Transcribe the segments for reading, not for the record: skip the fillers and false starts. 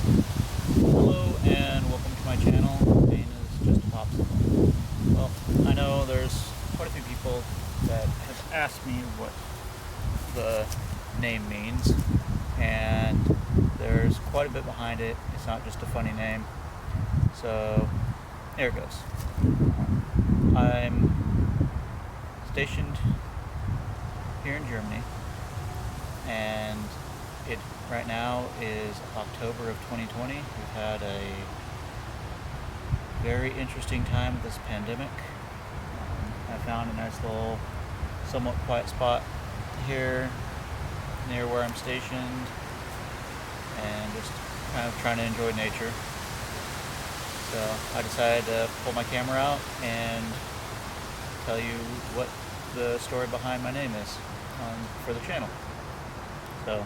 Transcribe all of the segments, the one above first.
Hello and welcome to my channel. Is Just A Popsicle. Well, I know there's quite a few people that have asked me what the name means, and there's quite a bit behind it. It's not just a funny name. So, here it goes. I'm stationed here in Germany, and it right now is October of 2020. We've had a very interesting time with this pandemic. I found a nice little, somewhat quiet spot here near where I'm stationed, and just kind of trying to enjoy nature. So I decided to pull my camera out and tell you what the story behind my name is for the channel. So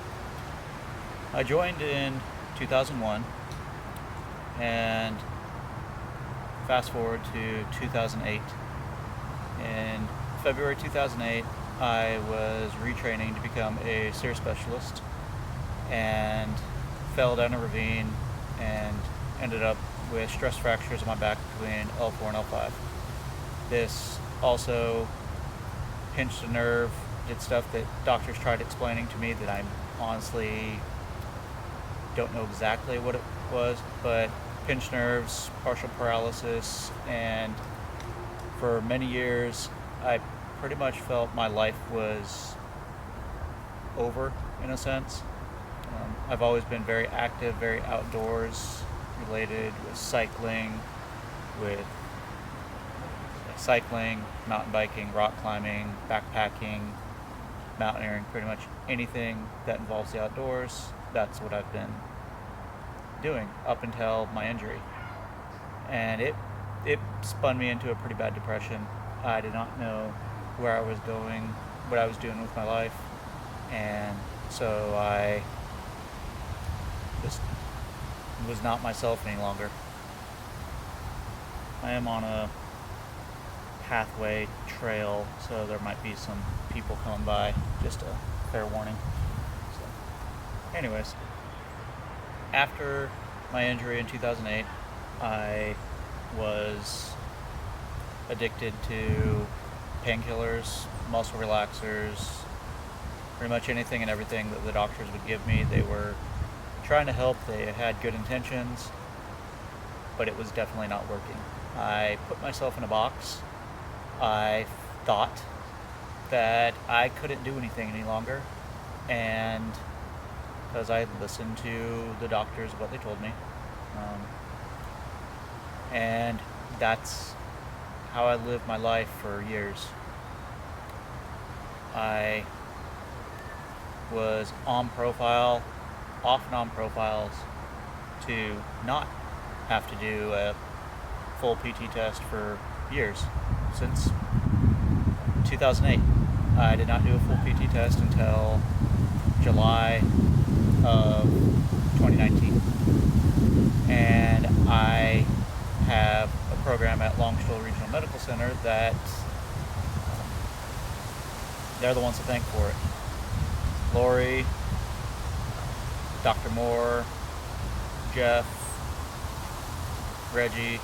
I joined in 2001, and fast forward to 2008. In February 2008, I was retraining to become a sear specialist and fell down a ravine and ended up with stress fractures in my back between L4 and L5. This also pinched a nerve, did stuff that doctors tried explaining to me that I honestly don't know exactly what it was, but pinched nerves, partial paralysis, and for many years I pretty much felt my life was over in a sense. I've always been very active, very outdoors related, with cycling, mountain biking, rock climbing, backpacking, mountaineering, pretty much anything that involves the outdoors. That's what I've been doing up until my injury, and it spun me into a pretty bad depression. I did not know where I was going, what I was doing with my life, and so I just was not myself any longer. I am on a pathway trail, so there might be some people coming by, just a fair warning. So, anyways, after my injury in 2008, I was addicted to painkillers, muscle relaxers, pretty much anything and everything that the doctors would give me. They were trying to help, they had good intentions, but it was definitely not working. I put myself in a box. I thought that I couldn't do anything any longer, and because I listened to the doctors, what they told me, and that's how I lived my life for years. I was on profile, off and on profiles, to not have to do a full PT test for years. Since 2008, I did not do a full PT test until July of 2019, and I have a program at Longshore Regional Medical Center that they're the ones to thank for it. Lori, Dr. Moore, Jeff, Reggie,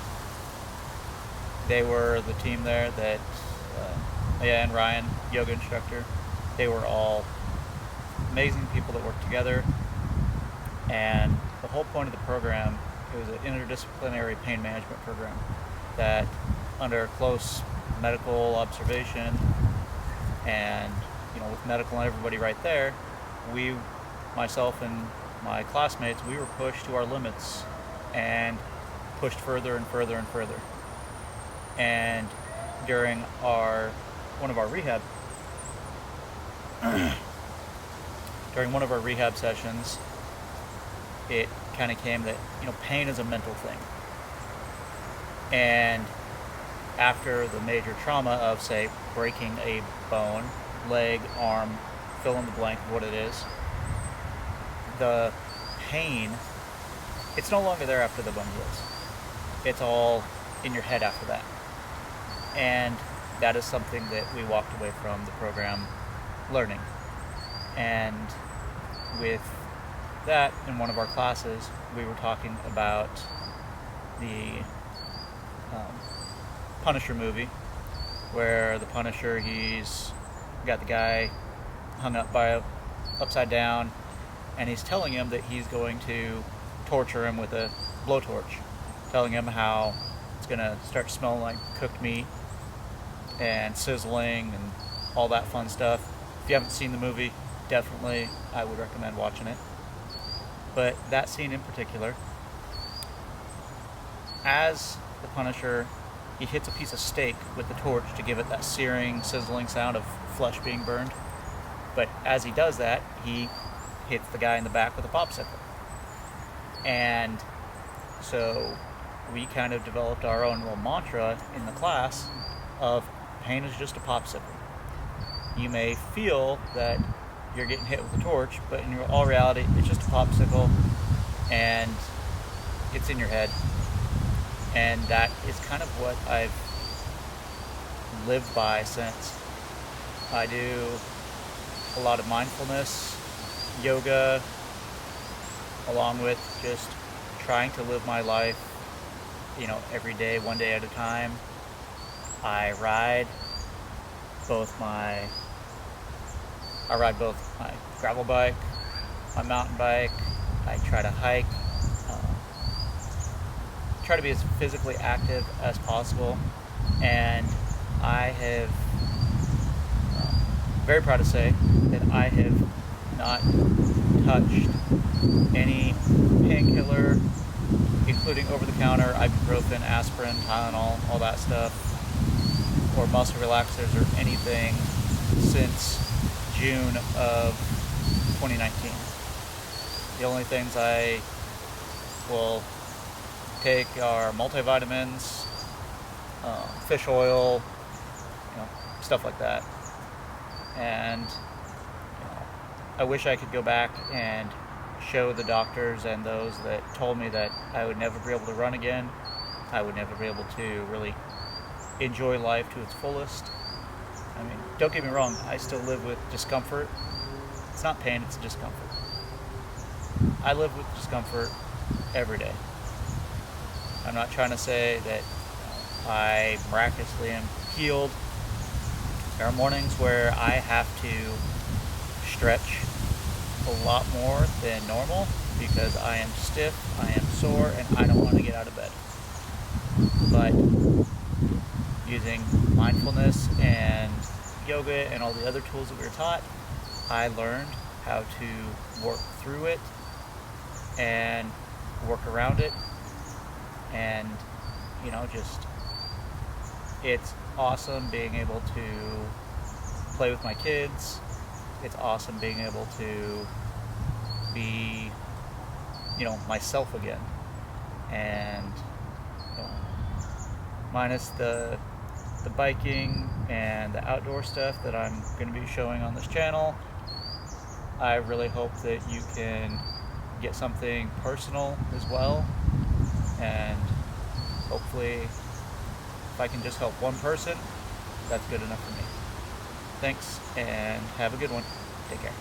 they were the team there that, and Ryan, yoga instructor. They were all amazing people that worked together, and the whole point of the program, it was an interdisciplinary pain management program that, under close medical observation and with medical and everybody right there, myself and my classmates, we were pushed to our limits and pushed further and further and further. And during one of our rehab sessions, it kind of came that pain is a mental thing, and after the major trauma of, say, breaking a bone, leg, arm, fill in the blank of what it is, the pain, it's no longer there after the bone heals. It's all in your head after that. And that is something that we walked away from the program learning. And with that, in one of our classes, we were talking about the Punisher movie, where the Punisher, he's got the guy hung up upside down, and he's telling him that he's going to torture him with a blowtorch, telling him how it's going to start smelling like cooked meat and sizzling and all that fun stuff. If you haven't seen the movie, definitely I would recommend watching it. But that scene in particular, as the Punisher, he hits a piece of steak with the torch to give it that searing, sizzling sound of flesh being burned. But as he does that, he hits the guy in the back with a popsicle. And so we kind of developed our own little mantra in the class of pain is just a popsicle. You may feel that you're getting hit with a torch, but in all reality, it's just a popsicle, and it's in your head. And that is kind of what I've lived by since. I do a lot of mindfulness, yoga, along with just trying to live my life, every day, one day at a time. I ride both my gravel bike, my mountain bike. I try to hike, try to be as physically active as possible, and I have, very proud to say that I have not touched any painkiller, including over-the-counter ibuprofen, aspirin, Tylenol, all that stuff, or muscle relaxers or anything since June of 2019. The only things I will take are multivitamins, fish oil, stuff like that. And I wish I could go back and show the doctors and those that told me that I would never be able to run again, I would never be able to really enjoy life to its fullest. I mean, don't get me wrong, I still live with discomfort. It's not pain, it's discomfort. I live with discomfort every day. I'm not trying to say that I miraculously am healed. There are mornings where I have to stretch a lot more than normal because I am stiff, I am sore, and I don't want to get out of bed. But using mindfulness and yoga and all the other tools that we were taught, I learned how to work through it and work around it, and it's awesome being able to play with my kids. It's awesome being able to be myself again, and minus the biking and the outdoor stuff that I'm going to be showing on this channel. I really hope that you can get something personal as well, and hopefully if I can just help one person, that's good enough for me. Thanks, and have a good one. Take care.